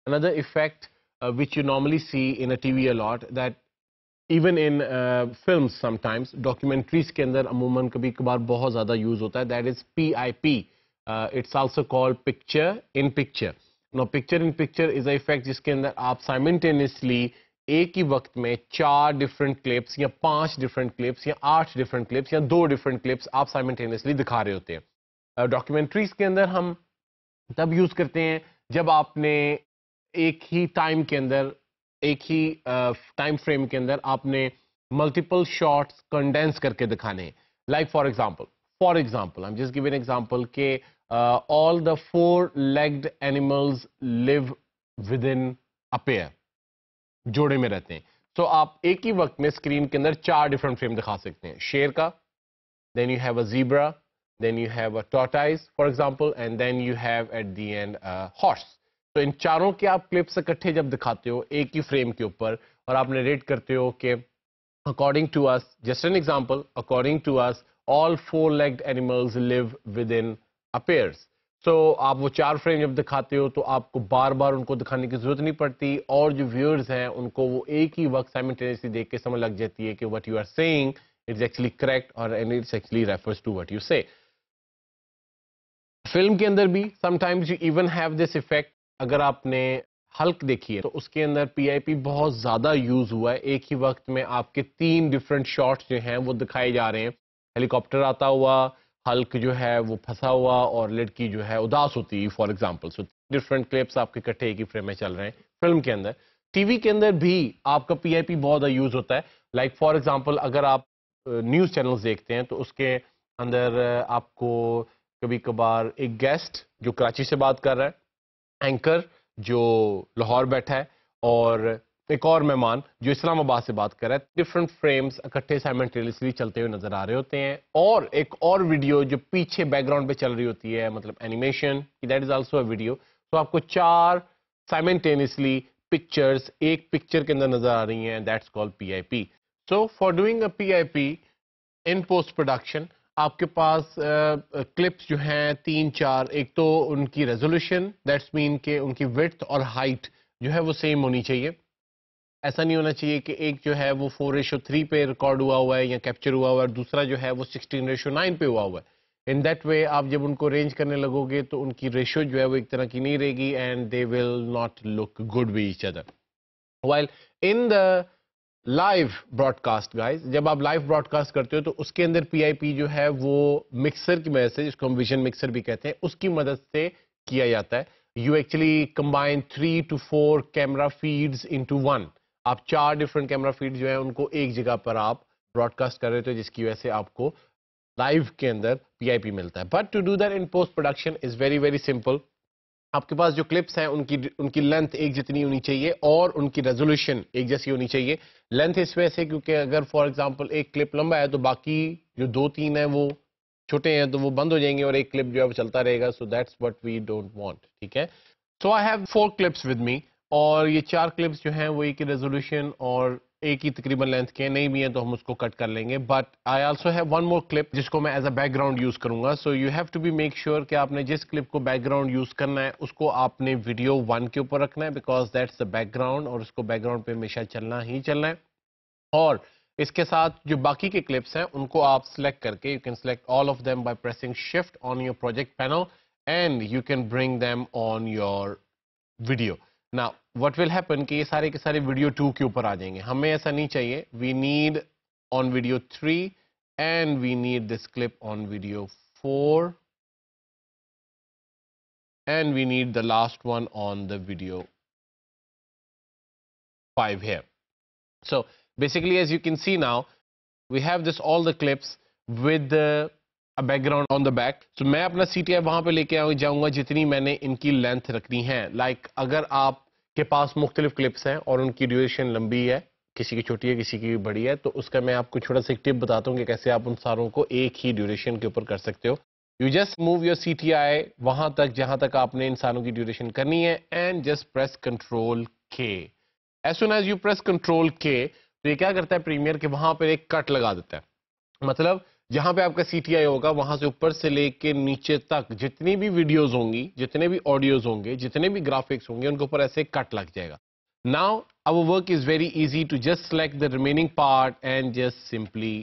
another effect which you normally see in a TV a lot, that even in films sometimes, documentaries के अंदर अमूमन कभी कभार बहुत ज़्यादा यूज़ होता है, that is PIP. It's also called picture in picture. Now picture in picture is a effect जिसके अंदर आप simultaneously एक ही वक्त में 4 डिफरेंट क्लिप्स या 5 डिफरेंट क्लिप्स या 8 डिफरेंट क्लिप्स या 2 डिफरेंट क्लिप्स आप साइमल्टेनियसली दिखा रहे होते हैं। डॉक्यूमेंट्रीज के अंदर हम तब यूज करते हैं जब आपने एक ही टाइम के अंदर, एक ही टाइम फ्रेम के अंदर आपने मल्टीपल शॉट्स कंडेंस करके दिखाने। Like for example I am just giving example के all the 4 legged animals live with in a pair, जोड़े में रहते हैं। तो आप एक ही वक्त में स्क्रीन के अंदर 4 डिफरेंट फ्रेम दिखा सकते हैं। शेर का, then you have a zebra, then you have a tortoise for example, and then you have at the end a horse. तो इन चारों के आप क्लिप्स इकट्ठे जब दिखाते हो एक ही फ्रेम के ऊपर और आप नरेट करते हो कि according to us, just an example, according to us all 4-legged animals live within a pairs. So आप वो 4 फ्रेम जब दिखाते हो तो आपको बार बार उनको दिखाने की जरूरत नहीं पड़ती और जो व्यूअर्स हैं उनको वो एक ही वक्त साइमल्टेनियसली देख के समझ लग जाती है कि what you are saying is actually correct or and it actually refers to what you say. Film के अंदर भी sometimes you even have this effect. अगर आपने हल्क देखी है तो उसके अंदर पीआईपी बहुत ज्यादा यूज हुआ है। एक ही वक्त में आपके 3 डिफरेंट शॉट्स जो हैं वो दिखाए जा रहे हैं। हेलीकॉप्टर आता हुआ, हल्क जो है वो फंसा हुआ और लड़की जो है उदास होती है for example. So different clips आपके इकट्ठे एक ही फ्रेम में चल रहे हैं फिल्म के अंदर। टीवी के अंदर भी आपका पीआईपी बहुत यूज होता है। लाइक फॉर एग्जाम्पल अगर आप न्यूज चैनल्स देखते हैं तो उसके अंदर आपको कभी कभार एक गेस्ट जो कराची से बात कर रहा है, एंकर जो लाहौर बैठा है और एक और मेहमान जो इस्लामाबाद से बात कर रहा है, डिफरेंट फ्रेम्स इकट्ठे साइमल्टेनियसली चलते हुए नजर आ रहे होते हैं। और एक और वीडियो जो पीछे बैकग्राउंड पे चल रही होती है, मतलब animation, that is also a video. तो आपको 4 साइमल्टेनियसली पिक्चर्स एक पिक्चर के अंदर नजर आ रही हैं, that's called PIP. So for doing a PIP in post production आपके पास क्लिप्स जो हैं 3-4, एक तो उनकी रेजोल्यूशन, दैट्स मीन के उनकी विड्थ और हाइट जो है वो सेम होनी चाहिए। ऐसा नहीं होना चाहिए कि एक जो है वो 4:3 पे रिकॉर्ड हुआ है या कैप्चर हुआ है, दूसरा जो है वो 16:9 पे हुआ है। इन दैट वे आप जब उनको अरेंज करने लगोगे तो उनकी रेशियो जो है वो एक तरह की नहीं रहेगी and they will not look good with each other. While in the live broadcast guys, जब आप लाइव ब्रॉडकास्ट करते हो तो उसके अंदर पीआईपी जो है वो मिक्सर की मदद से, जिसको हम विजन मिक्सर भी कहते हैं, उसकी मदद से किया जाता है। You actually combine 3 to 4 camera feeds into 1। आप 4 डिफरेंट कैमरा फीड जो है उनको एक जगह पर आप ब्रॉडकास्ट कर रहे हो, जिसकी वजह से आपको लाइव के अंदर पीआईपी मिलता है। But to do that in post production is very very simple. आपके पास जो क्लिप्स हैं उनकी लेंथ एक जितनी होनी चाहिए और उनकी रेजोल्यूशन एक जैसी होनी चाहिए। लेंथ इस वजह से क्योंकि अगर फॉर एग्जांपल एक क्लिप लंबा है तो बाकी जो 2-3 है वो छोटे हैं तो वो बंद हो जाएंगे और एक क्लिप जो है वो चलता रहेगा। So that's what we don't want, ठीक है। So I have 4 clips with me और ये 4 क्लिप्स जो हैं वो एक ही रेजोल्यूशन और एक ही तकरीबन लेंथ के, नहीं भी है तो हम उसको कट कर लेंगे। But I also have one more clip जिसको मैं एज अ बैकग्राउंड यूज करूंगा। So you have to be make sure कि आपने जिस क्लिप को बैकग्राउंड यूज करना है उसको आपने वीडियो 1 के ऊपर रखना है, बिकॉज दैट्स द बैकग्राउंड और उसको बैकग्राउंड पे हमेशा चलना ही चलना है। और इसके साथ जो बाकी के क्लिप्स हैं उनको आप सिलेक्ट करके, you can select all of them by pressing shift on your project panel and you can bring them on your video. Now what will happen कि ये सारे के सारे वीडियो 2 के ऊपर आ जाएंगे। हमें ऐसा नहीं चाहिए। We need on video 3 and we need this clip on video 4 and we need the last one on the video 5 here. So basically as you can see now we have this all the clips with a background on the back. So मैं अपना CTI वहां पे लेके जाऊंगा जितनी मैंने इनकी length रखनी है। Like अगर आपके पास मुख्तलिफ क्लिप्स हैं और उनकी ड्यूरेशन लंबी है, किसी की छोटी है किसी की बड़ी है, तो उसका मैं आपको छोटा सा एक टिप बताता हूँ कि कैसे आप उन सारों को एक ही ड्यूरेशन के ऊपर कर सकते हो। You just move your CTI वहां तक जहां तक आपने इन सारों की ड्यूरेशन करनी है and just press control K. As soon as you press Control K, तो ये क्या करता है प्रीमियर के वहां पर एक कट लगा देता है। मतलब जहां पे आपका CTI होगा वहां से ऊपर से लेके नीचे तक जितनी भी वीडियोस होंगी, जितने भी ऑडियोज होंगे, जितने भी ग्राफिक्स होंगे, उनके ऊपर ऐसे कट लग जाएगा. Now our work is very easy to just select the remaining part and just simply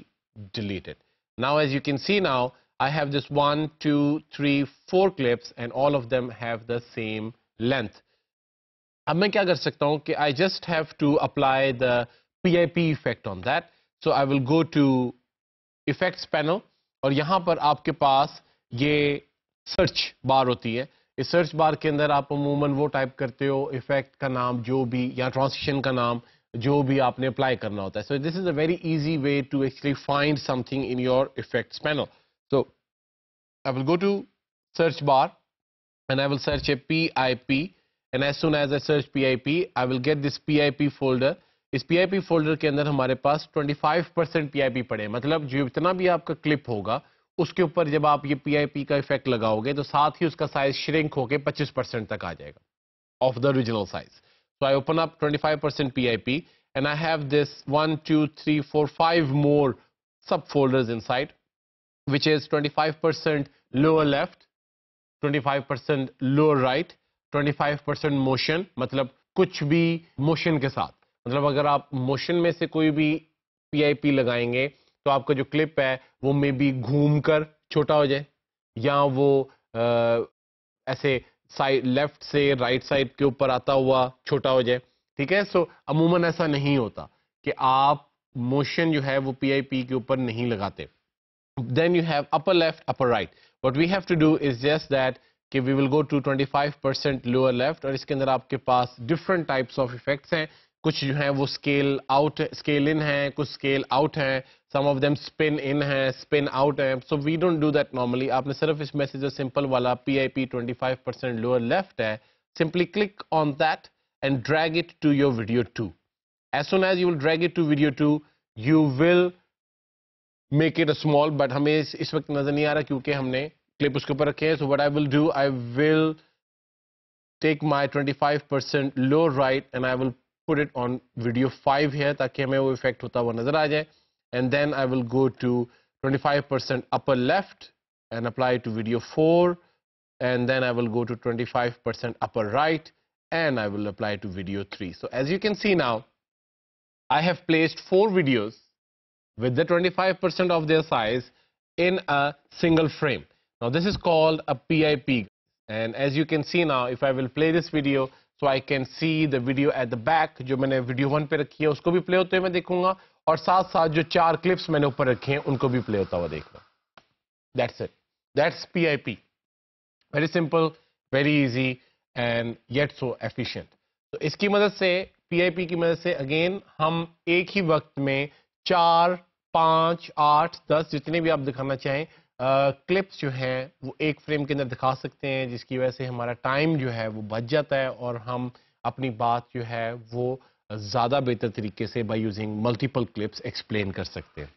delete it. Now as you can see now I have this 1, 2, 3, 4 clips and all of them have the same length. अब मैं क्या कर सकता हूं कि I just have to apply the PIP effect on that. So I will go to Effects panel और यहां पर आपके पास ये सर्च बार होती है. इस सर्च बार के अंदर आप अमूमन वो टाइप करते हो इफेक्ट का नाम जो भी या ट्रांजिशन का नाम जो भी आपने अप्लाई करना होता है. So this is a very easy way to actually find something in your effects panel. So I will go to search bar and I will search a PIP, and as soon as I search PIP I will get this PIP folder. इस PIP folder के अंदर हमारे पास 25% PIP पड़े. मतलब जो इतना भी आपका क्लिप होगा उसके ऊपर जब आप ये PIP का इफेक्ट लगाओगे तो साथ ही उसका साइज श्रिंक होके 25% तक आ जाएगा of the original size. So I open up 25% PIP and I have this 1, 2, 3, 4, 5 more subfolders inside, which is 25% lower left, 25% lower right, 25% motion. मतलब कुछ भी मोशन के साथ, मतलब अगर आप मोशन में से कोई भी PIP लगाएंगे तो आपका जो क्लिप है वो मे बी घूमकर छोटा हो जाए या वो ऐसे साइड लेफ्ट से राइट साइड के ऊपर आता हुआ छोटा हो जाए. ठीक है. सो अमूमन ऐसा नहीं होता कि आप मोशन जो है वो PIP के ऊपर नहीं लगाते. Then you have upper left, upper right. What we have to do is just that कि we will go to 25% lower left और इसके अंदर आपके पास different types of effects हैं. कुछ जो हैं वो scale out, scale in हैं, कुछ scale out हैं, some of them spin in हैं, spin out हैं. So we don't do that normally. आपने सिर्फ इस मैसेज simple वाला PIP 25% lower left है. Simply click on that and drag it to your video 2. As soon as you will drag it to video 2, you will make it a small, but हमें इस वक्त नजर नहीं आ रहा क्योंकि हमने क्लिप उसके ऊपर रखे हैं. So what I will do, I will take my 25% low right and I will put it on video 5 here ताकि हमें वो इफेक्ट होता हुआ नजर आ जाए. And then I will go to 25% upper left and apply it to video 4, and then I will go to 25% upper right and I will apply it to video 3. So as you can see now, I have placed 4 videos with the 25% of their size in a single frame. Now this is called a PIP, and as you can see now, if I will play this video, so I can see the video at the back जो मैंने video 1 पे रखी है उसको भी play होते हुए मैं देखूंगा और साथ साथ जो 4 clips मैंने ऊपर रखे हैं उनको भी play होता हुआ देखूंगा. That's it. That's PIP. Very simple, very easy and yet so efficient. तो इसकी मदद से PIP की मदद से again हम एक ही वक्त में 4, 5, 8, 10 जितने भी आप दिखाना चाहें क्लिप्स जो हैं वो एक फ्रेम के अंदर दिखा सकते हैं, जिसकी वजह से हमारा टाइम जो है वो बच जाता है और हम अपनी बात जो है वो ज़्यादा बेहतर तरीके से by using multiple clips explain कर सकते हैं.